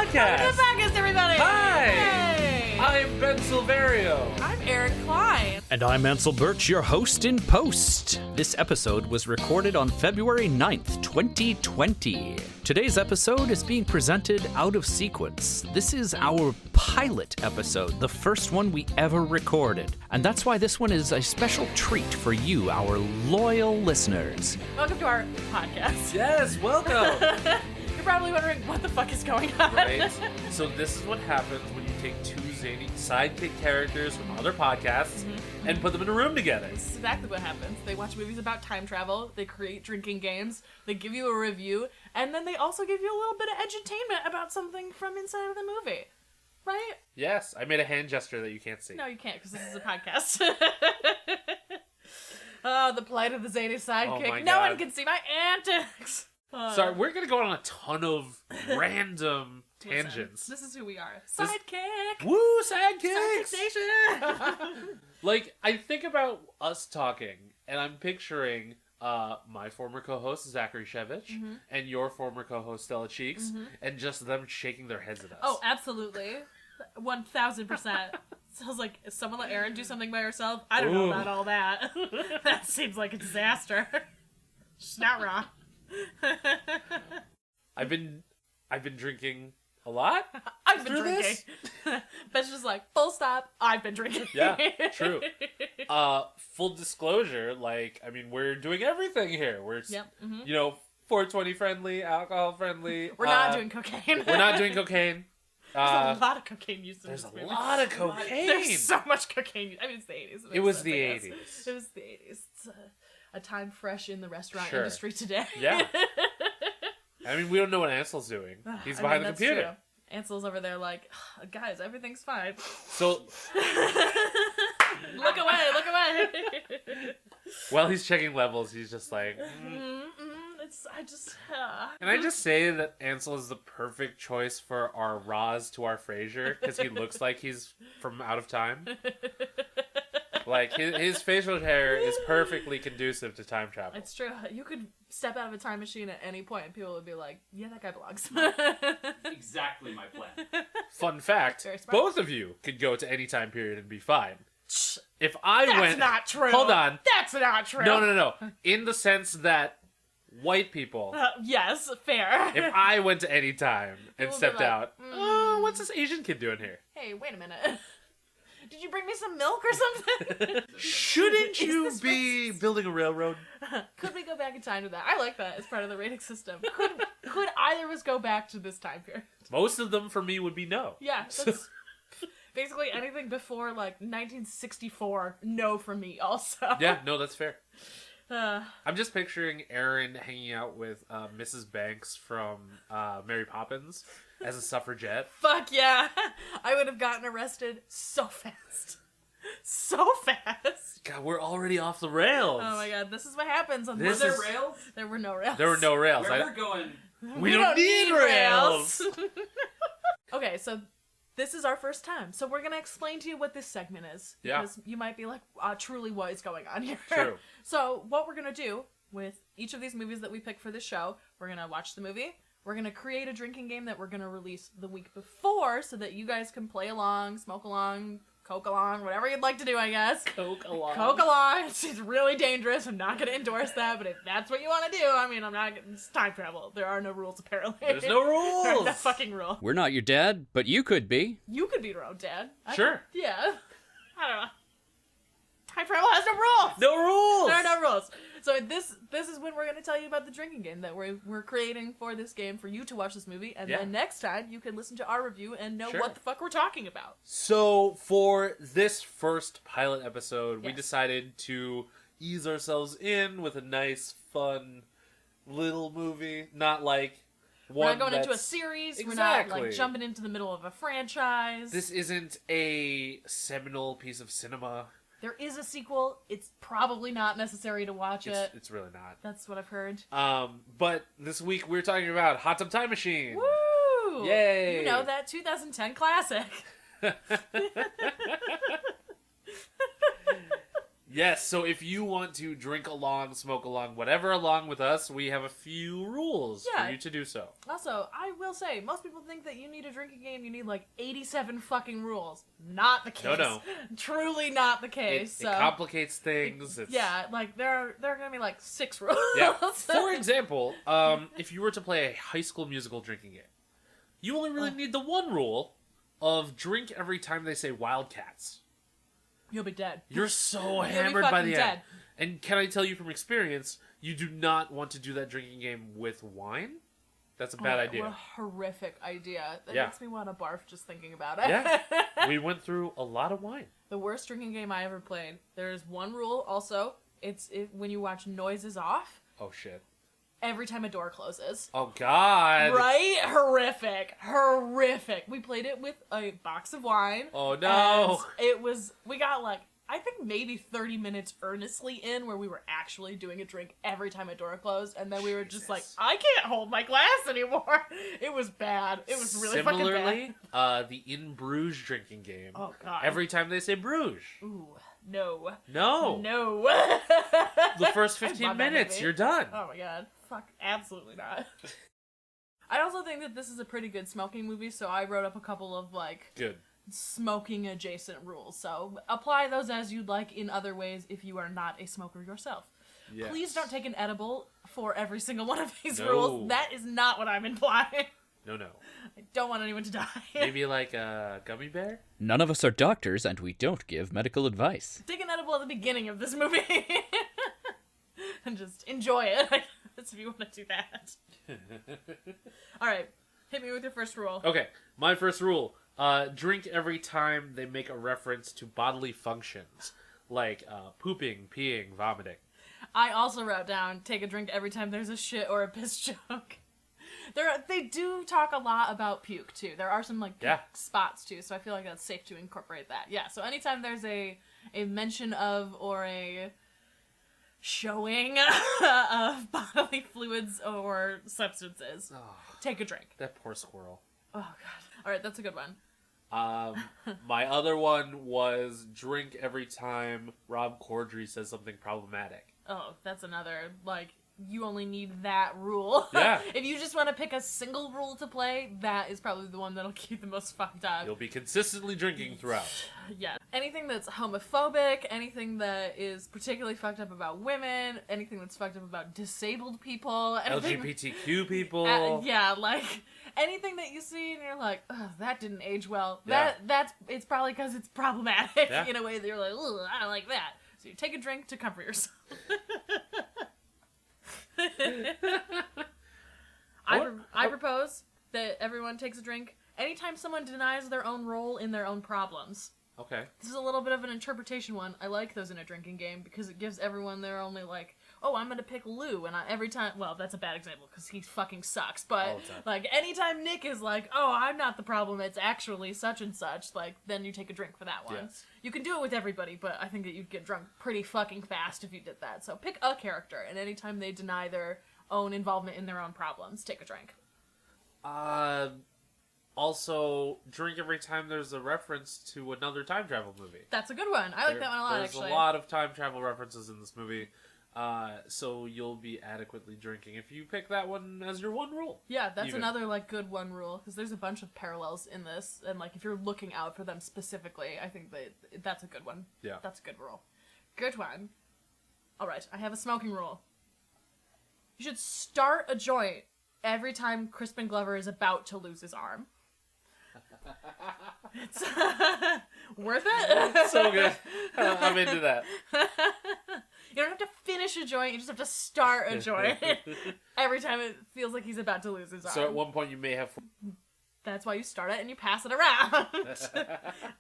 podcast. Welcome to the podcast, everybody. Hi. Hey. I'm Ben Silverio. I'm Eric Klein. And I'm Ansel Birch, your host in post. This episode was recorded on February 9th, 2020. Today's episode is being presented out of sequence. This is our pilot episode, the first one we ever recorded. And that's why this one is a special treat for you, our loyal listeners. Welcome to our podcast. Yes, welcome. You're probably wondering what the fuck is going on. Right? So this is what happens when you take two zany sidekick characters from other podcasts and put them in a room together. This is exactly what happens. They watch movies about time travel, they create drinking games, they give you a review, and then they also give you a little bit of edutainment about something from inside of the movie. Right? Yes, I made a hand gesture that you can't see. No, you can't, because this is a podcast. Oh, the plight of the zany sidekick. Oh my No God. one can see my antics. Sorry, we're going to go on a ton of random tangents. This is who we are. Sidekick! Woo, Sidekick sidekicks! Station! Like, I think about us talking, and I'm picturing my former co-host, Zachary Shevich, and your former co-host, Stella Cheeks, and just them shaking their heads at us. Oh, absolutely. 1000%. Sounds like, someone let Erin do something by herself? I don't know Ooh. about all that. That seems like a disaster. She's not wrong. I've been drinking a lot. I've been through drinking. But she's like, full stop, I've been drinking. Yeah, true. Full disclosure, like, I mean, we're doing everything here. We're, Yep. 420 friendly, alcohol friendly. We're not doing cocaine. We're not doing cocaine. There's a lot of cocaine used in There's this a movie. lot of cocaine. There's so much cocaine. I mean, it's the 80s. It was makes the sense, I 80s. guess. It was the 80s. It's a time fresh in the restaurant Sure. industry today. Yeah. I mean, we don't know what Ansel's doing. He's I behind mean, the that's computer. True. Ansel's over there like, guys, everything's fine. So, Look away, look away. while he's checking levels, he's just like... Can I just say that Ansel is the perfect choice for our Roz to our Frasier? Because he looks like he's from out of time. Like, his facial hair is perfectly conducive to time travel. It's true. You could step out of a time machine at any point and people would be like, yeah, that guy belongs. Exactly my plan. Fun fact, Very smart. both of you could go to any time period and be fine. If I That's went... not true. Hold on. That's not true. No. In the sense that white people... Yes, fair. If I went to any time and People would be stepped like, out, oh, what's this Asian kid doing here? Hey, wait a minute. Did you bring me some milk or something? Shouldn't you Is this be building a railroad? Could we go back in time to that? I like that as part of the rating system. Could either of us go back to this time period? Most of them for me would be no. Yeah, that's basically anything before like 1964. No from me, also. Yeah, no, that's fair. Uh, I'm just picturing Aaron hanging out with Mrs. Banks from Mary Poppins as a suffragette. fuck yeah! I would have gotten arrested so fast, so fast. God, we're already off the rails. Oh my god, this is what happens on This this. is- Rails? There were no rails. There were no rails. Where we're going. We don't need rails. Okay, so this is our first time. So we're going to explain to you what this segment is. Yeah. Because you might be like, truly what is going on here? True. So what we're going to do with each of these movies that we pick for this show, we're going to watch the movie. We're going to create a drinking game that we're going to release the week before so that you guys can play along, smoke along, coke along, whatever you'd like to do, I guess. Coke along. Coke along. It's really dangerous. I'm not going to endorse that, but if that's what you want to do, I mean, I'm not getting... It's time travel. There are no rules, apparently. There's no rules. There's no fucking rule. We're not your dad, but you could be. You could be your own dad. Sure. Yeah. I don't know. Time travel has no rules. No rules. There are no rules. So this is when we're going to tell you about the drinking game that we're creating for this game for you to watch this movie, and then next time you can listen to our review and know Sure. what the fuck we're talking about. So for this first pilot episode, we Yes. decided to ease ourselves in with a nice, fun little movie. Not like one We're not going into a that's- series. We're Exactly. not like jumping into the middle of a franchise. This isn't a seminal piece of cinema. There is a sequel. It's probably not necessary to watch it. It's really not. That's what I've heard. But this week we're talking about Hot Tub Time Machine. Woo! Yay! You know, that 2010 classic. Yes, so if you want to drink along, smoke along, whatever along with us, we have a few rules for you to do so. Also, I will say, most people think that you need a drinking game, you need like 87 fucking rules. Not the case. No. Truly not the case. It complicates things. Yeah, like there are gonna be like 6 rules. Yeah. For example, if you were to play a High School Musical drinking game, you only really need the one rule of drink every time they say Wildcats. You'll be dead. You're so hammered by the end. And can I tell you from experience, you do not want to do that drinking game with wine. That's a bad idea. What a horrific idea. That Yeah. makes me want to barf just thinking about it. Yeah. We went through a lot of wine. The worst drinking game I ever played. There is one rule also. When you watch Noises Off, Oh, shit. every time a door closes. Oh, God. Right? Horrific. We played it with a box of wine. Oh, no. And we got like, I think maybe 30 minutes earnestly in where we were actually doing a drink every time a door closed. And then we were just like, I can't hold my glass anymore. It was bad. It was really fucking bad. Similarly, the In Bruges drinking game. Oh, God. Every time they say Bruges. Ooh, no. No. The first 15 minutes, you're done. Oh my god. Fuck, absolutely not. I also think that this is a pretty good smoking movie, so I wrote up a couple of, like, Good. smoking adjacent rules. So apply those as you'd like in other ways if you are not a smoker yourself. Yes. Please don't take an edible for every single one of these No. rules. That is not what I'm implying. No. I don't want anyone to die. Maybe like a gummy bear? None of us are doctors, and we don't give medical advice. Take an edible at the beginning of this movie. And just enjoy it, I guess, if you want to do that. Alright, hit me with your first rule. Okay, my first rule. Drink every time they make a reference to bodily functions. Like pooping, peeing, vomiting. I also wrote down, take a drink every time there's a shit or a piss joke. They do talk a lot about puke, too. There are some, like, puke spots, too, so I feel like that's safe to incorporate that. Yeah, so anytime there's a mention of or a showing of bodily fluids or substances, take a drink. That poor squirrel. Oh, God. Alright, that's a good one. My other one was drink every time Rob Corddry says something problematic. Oh, that's another, like, you only need that rule. Yeah. If you just want to pick a single rule to play, that is probably the one that'll keep the most fucked up. You'll be consistently drinking throughout. Yeah. Anything that's homophobic, anything that is particularly fucked up about women, anything that's fucked up about disabled people, LGBTQ people. yeah, like anything that you see and you're like, oh, that didn't age well. Yeah. It's probably because it's problematic Yeah. in a way that you're like, ugh, I don't like that. So you take a drink to comfort yourself. I propose that everyone takes a drink anytime someone denies their own role in their own problems. Okay. This is a little bit of an interpretation one. I like those in a drinking game because it gives everyone their only, like, oh, I'm gonna pick Lou, and every time, well, that's a bad example because he fucking sucks, but, like, anytime Nick is like, oh, I'm not the problem, it's actually such and such, like, then you take a drink for that one. Yes. You can do it with everybody, but I think that you'd get drunk pretty fucking fast if you did that. So pick a character, and anytime they deny their own involvement in their own problems, take a drink. Also, drink every time there's a reference to another time travel movie. That's a good one. I like that one a lot, actually. There's a lot of time travel references in this movie, so you'll be adequately drinking if you pick that one as your one rule. Yeah, that's another, like, good one rule, because there's a bunch of parallels in this, and, like, if you're looking out for them specifically, I think that's a good one. Yeah. That's a good rule. Good one. Alright, I have a smoking rule. You should start a joint every time Crispin Glover is about to lose his arm. It's worth it. So good. I'm into that. You don't have to finish a joint, you just have to start a joint every time it feels like he's about to lose his arm. So at one point you may have... That's why you start it and you pass it around.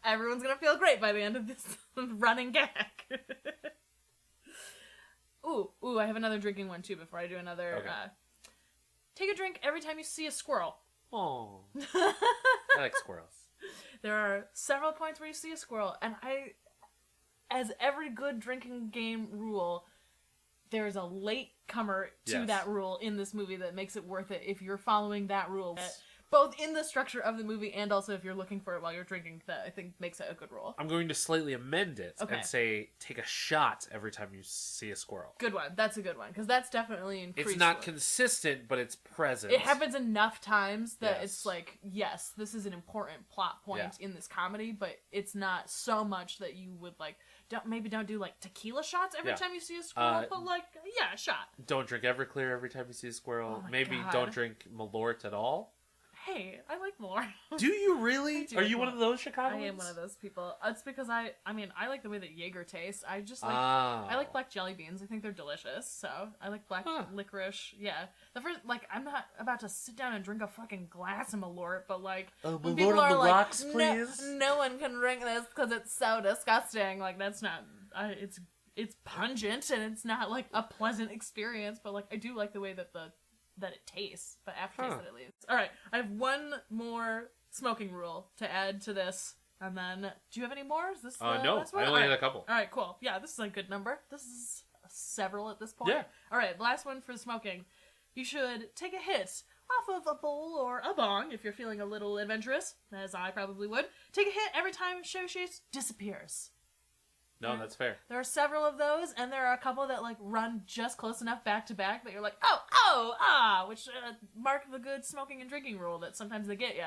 Everyone's gonna feel great by the end of this running gag. Ooh, I have another drinking one too before I do another. Okay. Take a drink every time you see a squirrel. Oh, I like squirrels. There are several points where you see a squirrel, and as every good drinking game rule, there's a late comer to that rule in this movie that makes it worth it if you're following that rule. both in the structure of the movie and also if you're looking for it while you're drinking, that I think makes it a good rule. I'm going to slightly amend it Okay. and say take a shot every time you see a squirrel. Good one. That's a good one because that's definitely increased. It's not consistent, but it's present. It happens enough times that Yes. it's like, yes, this is an important plot point Yeah. in this comedy, but it's not so much that you would like. Don't do like tequila shots every Yeah. time you see a squirrel, but like, yeah, a shot. Don't drink Everclear every time you see a squirrel. Oh my Maybe God. don't drink Malort at all. Hey, I like more. Do you really? I do Are like you one Malort. of those Chicagoans? I am one of those people. It's because I like the way that Jaeger tastes. I just like Ah. I like black jelly beans. I think they're delicious. So I like black licorice. Yeah. The first, like, I'm not about to sit down and drink a fucking glass of Malort, but like, when Malort people on are the like, rocks, please." No one can drink this because it's so disgusting. Like, that's not. It's pungent and it's not like a pleasant experience. But like, I do like the way that that it tastes, but aftertaste that it leaves. All right, I have one more smoking rule to add to this, and then do you have any more? Is this the No, last one? I only All had right. a couple. All right, cool. Yeah, this is a good number. This is several at this point. Yeah. All right, last one for smoking. You should take a hit off of a bowl or a bong if you're feeling a little adventurous, as I probably would. Take a hit every time Chevy Chase disappears. No, that's fair. There are several of those, and there are a couple that like run just close enough back to back that you're like, which mark the good smoking and drinking rule that sometimes they get you.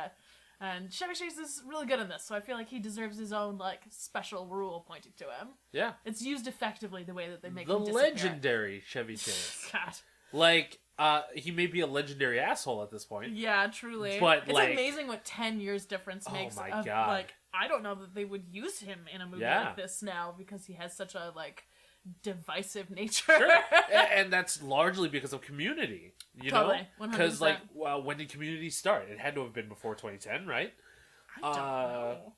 And Chevy Chase is really good in this, so I feel like he deserves his own like special rule pointed to him. Yeah. It's used effectively the way that they make The him disappear. legendary Chevy Chase. God. Like, he may be a legendary asshole at this point. Yeah, truly. But, it's like- amazing what 10 years difference makes. my of, God. Like, I don't know that they would use him in a movie Yeah. like this now because he has such a like divisive nature. Sure. And that's largely because of Community. You Totally, know? Because, 100%. like, when did Community start? It had to have been before 2010, right? I don't know.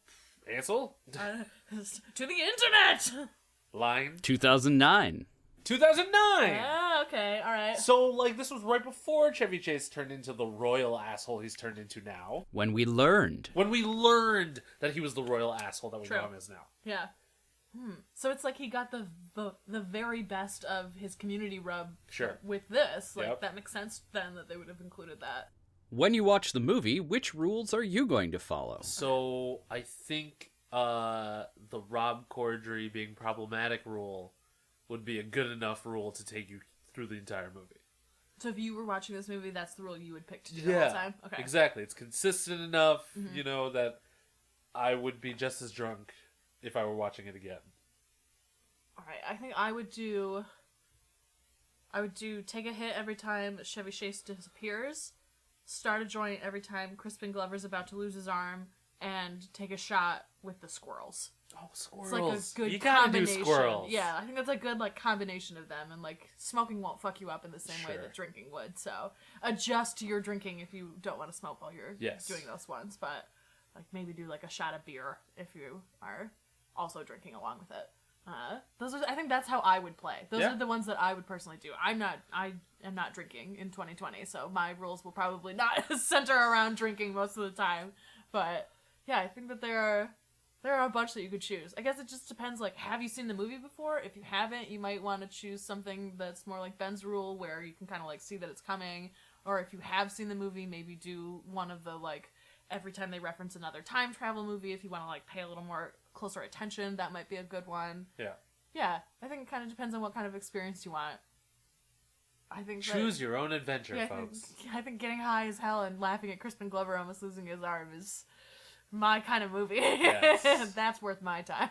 Ansel? To the internet! Line? 2009. 2009! Yeah, okay, alright. So, like, this was right before Chevy Chase turned into the royal asshole he's turned into now. When we learned. When we learned that he was the royal asshole that we True. know him as now. Yeah. So it's like he got the very best of his Community rub Sure. with this. Like, Yep. that makes sense then that they would have included that. When you watch the movie, which rules are you going to follow? So, I think the Rob Corddry being problematic rule would be a good enough rule to take you through the entire movie. So if you were watching this movie, that's the rule you would pick to do the whole time? Okay. Exactly. It's consistent enough, you know, that I would be just as drunk if I were watching it again. Alright, I think I would do take a hit every time Chevy Chase disappears, start a joint every time Crispin Glover's about to lose his arm, and take a shot with the squirrels. Oh, squirrels. It's like a good you gotta do combination. squirrels. Yeah, I think that's a good like combination of them, and like smoking won't fuck you up in the same way Sure. that drinking would. So adjust to your drinking if you don't want to smoke while you're Yes. doing those ones, but like maybe do like a shot of beer if you are also drinking along with it. I think that's how I would play. Those Yeah. are the ones that I would personally do. I am not drinking in 2020, so my rules will probably not center around drinking most of the time. But yeah, I think that there are a bunch that you could choose. I guess it just depends, like, have you seen the movie before? If you haven't, you might want to choose something that's more like Ben's rule, where you can kind of, like, see that it's coming. Or if you have seen the movie, maybe do one of the, like, every time they reference another time travel movie, if you want to, like, pay a little more closer attention, that might be a good one. Yeah. Yeah, I think it kind of depends on what kind of experience you want. I think Choose your own adventure, yeah, folks. I think getting high as hell and laughing at Crispin Glover almost losing his arm is my kind of movie. Yes. That's worth my time.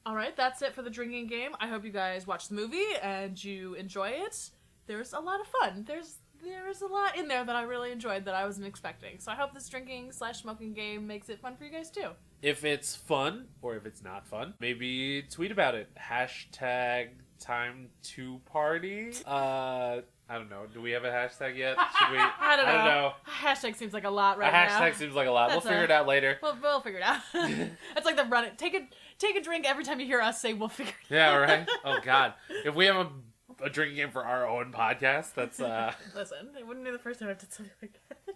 Alright, that's it for the drinking game. I hope you guys watch the movie and you enjoy it. There's a lot of fun. There's a lot in there that I really enjoyed that I wasn't expecting. So I hope this drinking/smoking game makes it fun for you guys too. If it's fun, or if it's not fun, maybe tweet about it. #time2party. I don't know. Do we have a hashtag yet? Should we? I don't know. know. Hashtag seems like a lot right A now. hashtag seems like a lot. That's We'll figure it out later. We'll figure it out. It's like the run it. Take a drink every time you hear us say we'll figure it Yeah, right? Oh, God. If we have a drinking game for our own podcast, that's, Listen, it wouldn't be the first time I've done something like that.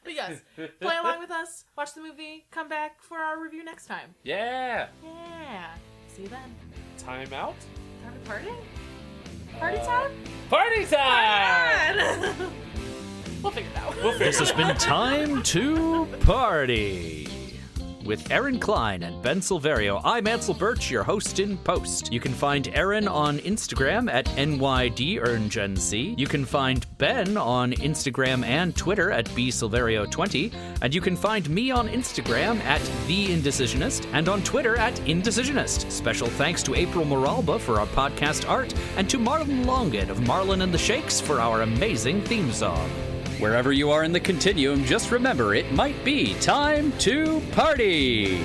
But yes, play along with us, watch the movie, come back for our review next time. Yeah. Yeah. See you then. Time out? Time to party? Party time? Party time! We'll figure it out. This has been Time to Party with Aaron Klein and Ben Silverio. I'm Ansel Birch, your host in post. You can find Aaron on Instagram at NYDEarnGenZ. You can find Ben on Instagram and Twitter at BSilverio20. And you can find me on Instagram at TheIndecisionist and on Twitter at Indecisionist. Special thanks to April Moralba for our podcast art and to Marlon Longett of Marlon and the Shakes for our amazing theme song. Wherever you are in the continuum, just remember it might be time to party!